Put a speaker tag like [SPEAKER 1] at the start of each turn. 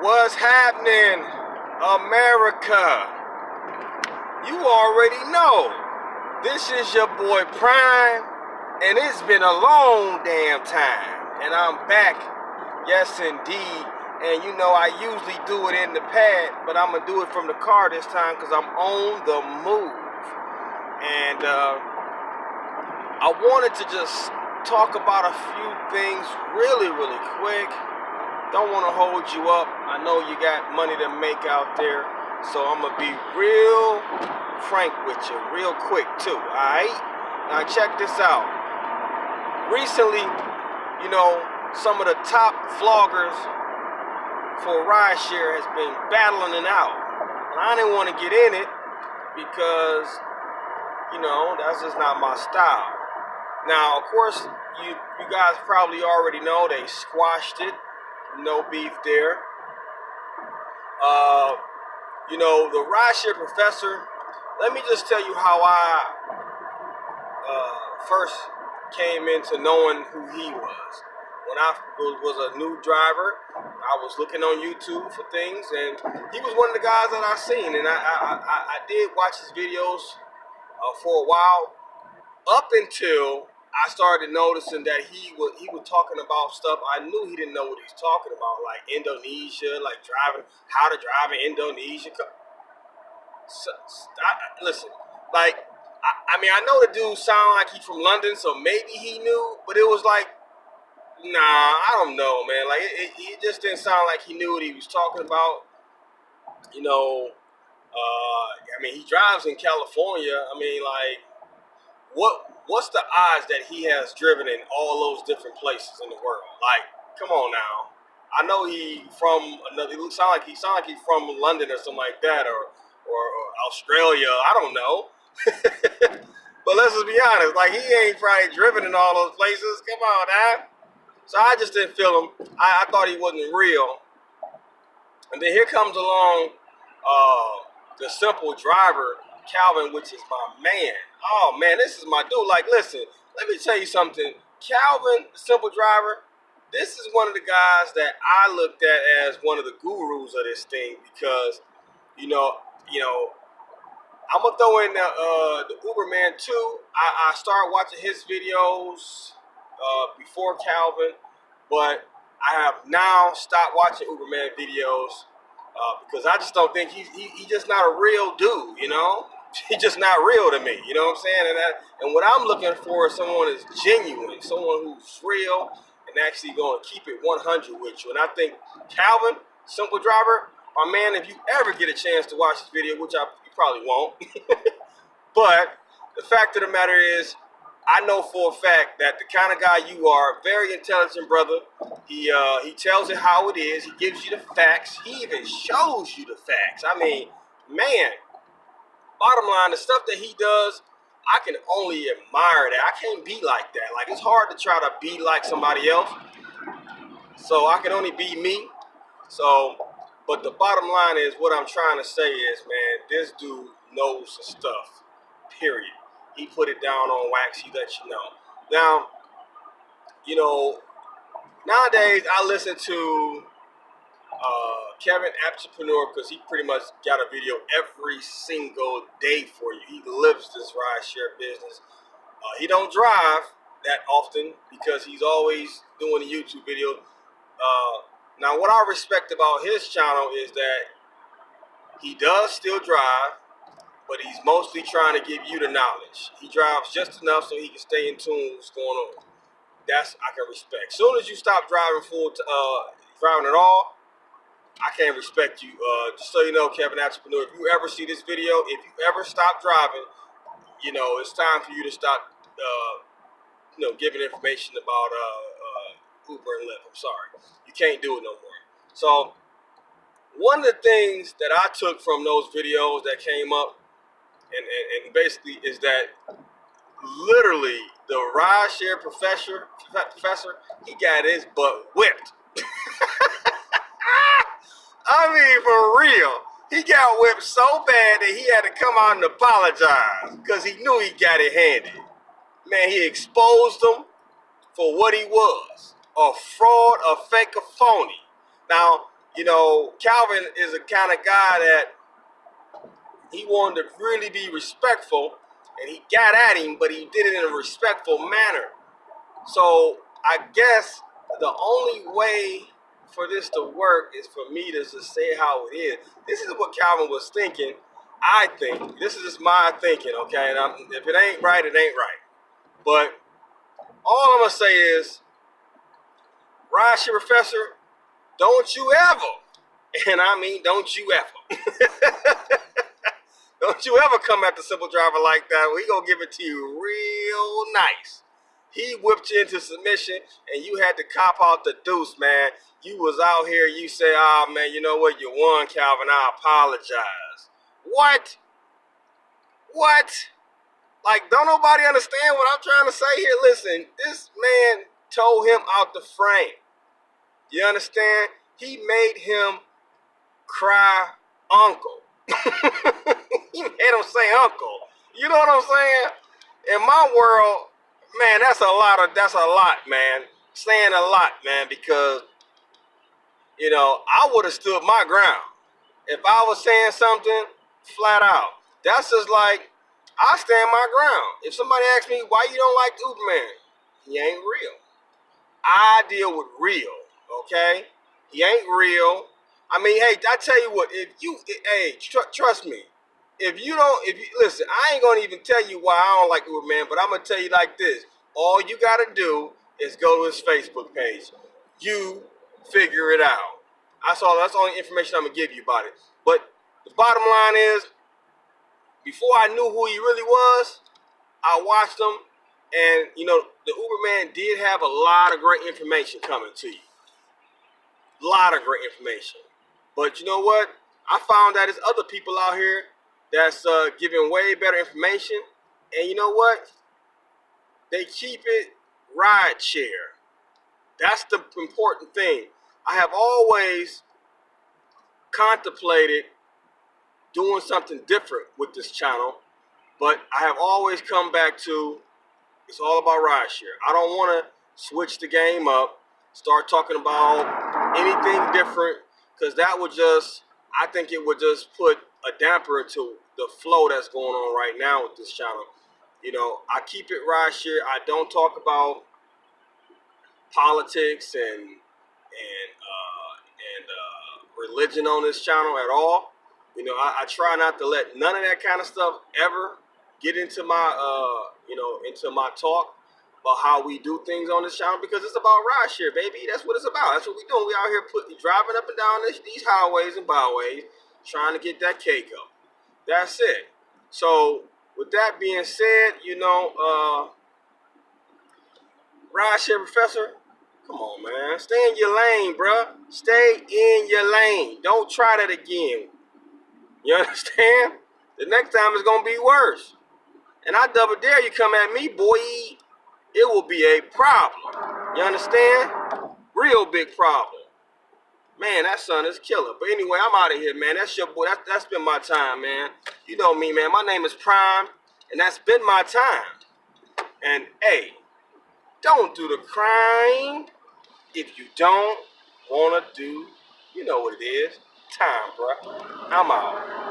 [SPEAKER 1] What's happening, America? You already know. This is your boy Prime, and it's been a long damn time. And I'm back, yes indeed. And you know I usually do it in the pad, but I'm gonna do it from the car this time because I'm on the move. And I wanted to just talk about a few things really quick. Don't want to hold you up. I know you got money to make out there, so I'm gonna be real frank with you, real quick too. All right. Now check this out. Recently, you know, some of the top vloggers for Rideshare has been battling it out, and I didn't want to get in it because, you know, that's just not my style. Now, of course, you guys probably already know they squashed it. No beef there. You know, the Rideshare professor, let me just tell you how I first came into knowing who he was. When I was a new driver, I was looking on YouTube for things, and he was one of the guys that I seen, and I did watch his videos for a while, up until I started noticing that he was talking about stuff I knew he didn't know what he was talking about, like Indonesia, like how to drive in Indonesia. Listen, like, I mean, I know the dude sound like he's from London, so maybe he knew, but it was like, nah, I don't know, man. Like, it just didn't sound like he knew what he was talking about. You know, I mean, he drives in California. I mean, like, what's the odds that he has driven in all those different places in the world? Like, come on now. I know he from another. He sound like he's from London or something like that, or Australia. I don't know. But let's just be honest. Like, he ain't probably driven in all those places. Come on now. So I just didn't feel him. I thought he wasn't real. And then here comes along the simple driver, Calvin, which is my man. Oh man, this is my dude. Like, listen, let me tell you something. Calvin, the simple driver, this is one of the guys that I looked at as one of the gurus of this thing because, you know, I'm gonna throw in the Uber man too. I started watching his videos before Calvin, but I have now stopped watching Uber man videos because I just don't think he's just not a real dude, you know? He's just not real to me, you know what I'm saying? And what I'm looking for is someone who's genuine, someone who's real and actually going to keep it 100 with you. And I think Calvin, simple driver, my man, if you ever get a chance to watch this video, which you probably won't, but the fact of the matter is, I know for a fact that the kind of guy you are, very intelligent brother. He tells it how it is. He gives you the facts. He even shows you the facts. I mean, man, bottom line, the stuff that he does, I can only admire that. I can't be like that. Like, it's hard to try to be like somebody else. So I can only be me. So, but the bottom line is, what I'm trying to say is, man, this dude knows the stuff, period. He put it down on wax. He let you know. Now, you know, nowadays I listen to Kevin Entrepreneur because he pretty much got a video every single day for you. He lives this rideshare business. He don't drive that often because he's always doing a YouTube video. Now, what I respect about his channel is that he does still drive, but he's mostly trying to give you the knowledge. He drives just enough so he can stay in tune with what's going on. That's I can respect. As soon as you stop driving driving at all, I can't respect you. Just so you know, Kevin Entrepreneur, if you ever see this video, if you ever stop driving, you know, it's time for you to stop, you know, giving information about Uber and Lyft. I'm sorry. You can't do it no more. So, one of the things that I took from those videos that came up, and basically is that literally the Rideshare professor, he got his butt whipped. I mean, for real. He got whipped so bad that he had to come out and apologize because he knew he got it handed. Man, he exposed him for what he was. A fraud, a fake, a phony. Now, you know, Calvin is the kind of guy that he wanted to really be respectful, and he got at him, but he did it in a respectful manner. So I guess the only way for this to work is for me to just say how it is. This is what Calvin was thinking. I think this is just my thinking, okay? And if it ain't right, it ain't right. But all I'm gonna say is, Rideshare Professor, don't you ever, and I mean don't you ever, don't you ever come at the simple driver like that. We gonna give it to you real nice. He whipped you into submission, and you had to cop out the deuce, man. You was out here, you say, ah, man, you know what? You won, Calvin. I apologize. What? What? Like, don't nobody understand what I'm trying to say here? Listen, this man told him out the frame. You understand? He made him cry uncle. He made him say uncle. You know what I'm saying? In my world, man, that's a lot, man. Saying a lot, man, because, you know, I would have stood my ground. If I was saying something flat out, that's just like, I stand my ground. If somebody asks me why you don't like Uberman, he ain't real. I deal with real, okay? He ain't real. I mean, hey, I tell you what, trust me. If you listen, I ain't gonna even tell you why I don't like Uberman, but I'm gonna tell you like this. All you gotta do is go to his Facebook page. You figure it out. That's the only information I'm gonna give you about it. But the bottom line is, before I knew who he really was, I watched him, and you know, the Uberman did have a lot of great information coming to you. A lot of great information. But you know what? I found that there's other people out here that's giving way better information. And you know what? They keep it rideshare. That's the important thing. I have always contemplated doing something different with this channel, but I have always come back to, it's all about rideshare. I don't want to switch the game up, start talking about anything different, because that would just, I think it would just put a damper into the flow that's going on right now with this channel. You know, I keep it rideshare. I don't talk about politics and religion on this channel at all. You know, I try not to let none of that kind of stuff ever get into my into my talk about how we do things on this channel, because it's about rideshare, baby. That's what it's about. That's what we doing. We out here driving up and down these highways and byways, trying to get that cake up. That's it. So with that being said, you know, Rideshare Professor, come on, man. Stay in your lane, bruh. Stay in your lane. Don't try that again. You understand? The next time it's going to be worse. And I double dare you come at me, boy. It will be a problem. You understand? Real big problem. Man, that son is killer. But anyway, I'm out of here, man. That's your boy. That's been my time, man. You know me, man. My name is Prime, and that's been my time. And, hey, don't do the crime if you don't want to do, you know what it is, time, bro. I'm out.